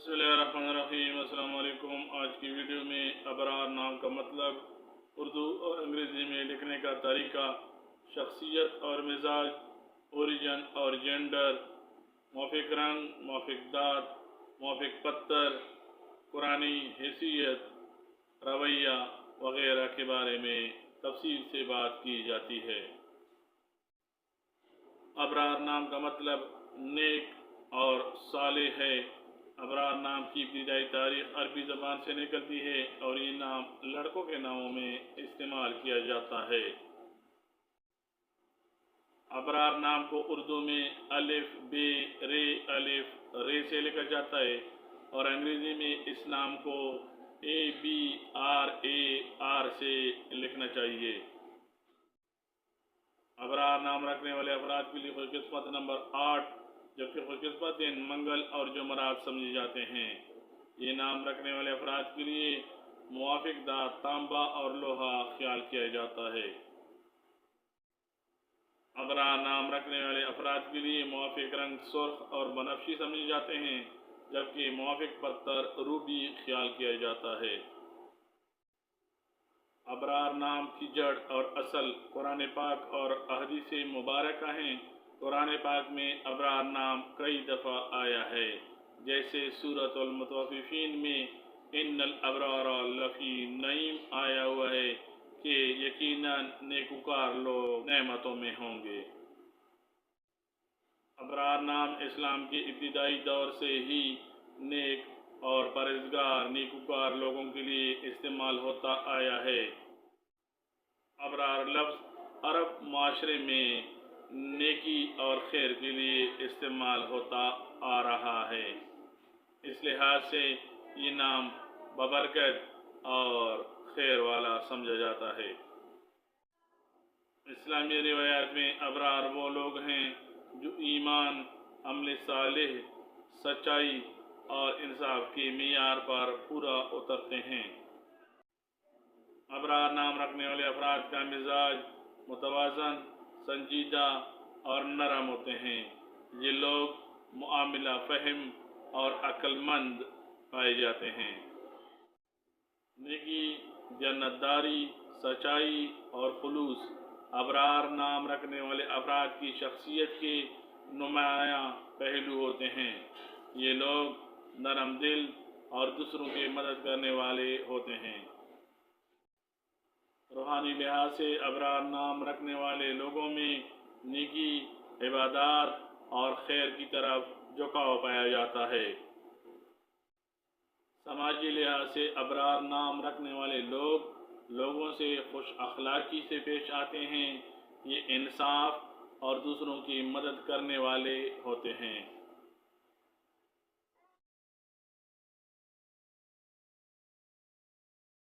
बिस्मिल्लाहिर्रहमानिर्रहीम। अस्सलाम वालेकुम। आज की वीडियो में अबरार नाम का मतलब, उर्दू और अंग्रेज़ी में लिखने का तरीका, शख्सियत और मिजाज, ओरिजिन और जेंडर, मौफिक रंग, मौफिक दाँत, मौफिक पत्थर, पुरानी हैसियत, रवैया वगैरह के बारे में तफसील से बात की जाती है। अबरार नाम का मतलब नेक और सालेह है। अबरार नाम की इब्तिदाई तारीख अरबी ज़बान से निकलती है और ये नाम लड़कों के नामों में इस्तेमाल किया जाता है। अबरार नाम को उर्दू में अलिफ बे रे अलिफ रे से लिखा जाता है और अंग्रेज़ी में इस नाम को ABRAR से लिखना चाहिए। अबरार नाम रखने वाले अफराद के लिए खुशकिस्मत नंबर 8, जबकि खुशकिस्मत दिन मंगल और जुमरात समझे जाते हैं। ये नाम रखने वाले अफराद के लिए मुवाफिक दाँत तांबा और लोहा ख्याल किया जाता है। अबरार नाम रखने वाले अफराद के लिए मुवाफिक रंग सुर्ख और बनफशी समझे जाते हैं, जबकि मुवाफिक पत्थर रूबी ख्याल किया जाता है। अबरार नाम की जड़ और असल कुरान पाक और अहदीस मुबारक हैं। कुरान पाक में अबरार नाम कई दफ़ा आया है, जैसे सूरतुल मुतव्विफ़ीन में इन्नल अबरार लफ़ी नईम आया हुआ है कि यकीनन नेकुकार लोग नेमतों में होंगे। अबरार नाम इस्लाम के इब्तिदाई दौर से ही नेक और परहेज़गार नेकुकार लोगों के लिए इस्तेमाल होता आया है। अबरार लफ्ज़ अरब माशरे में नेकी और खैर के लिए इस्तेमाल होता आ रहा है। इस लिहाज से ये नाम बबरकत और खैर वाला समझा जाता है। इस्लामी रिवायात में अबरार वो लोग हैं जो ईमान, अमल सालेह, सच्चाई और इंसाफ के मियार पर पूरा उतरते हैं। अबरार नाम रखने वाले अफराद का मिजाज मुतवाज़न, संजीदा और नरम होते हैं। ये लोग मुआमिला फ़हम और अक्लमंद पाए जाते हैं। नेकी, जन्नतदारी, सच्चाई और खुलूस अबरार नाम रखने वाले अफराद की शख्सियत के नुमायाँ पहलू होते हैं। ये लोग नरम दिल और दूसरों की मदद करने वाले होते हैं। रूहानी लिहाज से अबरार नाम रखने वाले लोगों में नेकी, इबादत और खैर की तरफ झुकाव पाया जाता है। समाजी लिहाज से अबरार नाम रखने वाले लोग लोगों से खुश अखलाकी से पेश आते हैं। ये इंसाफ और दूसरों की मदद करने वाले होते हैं।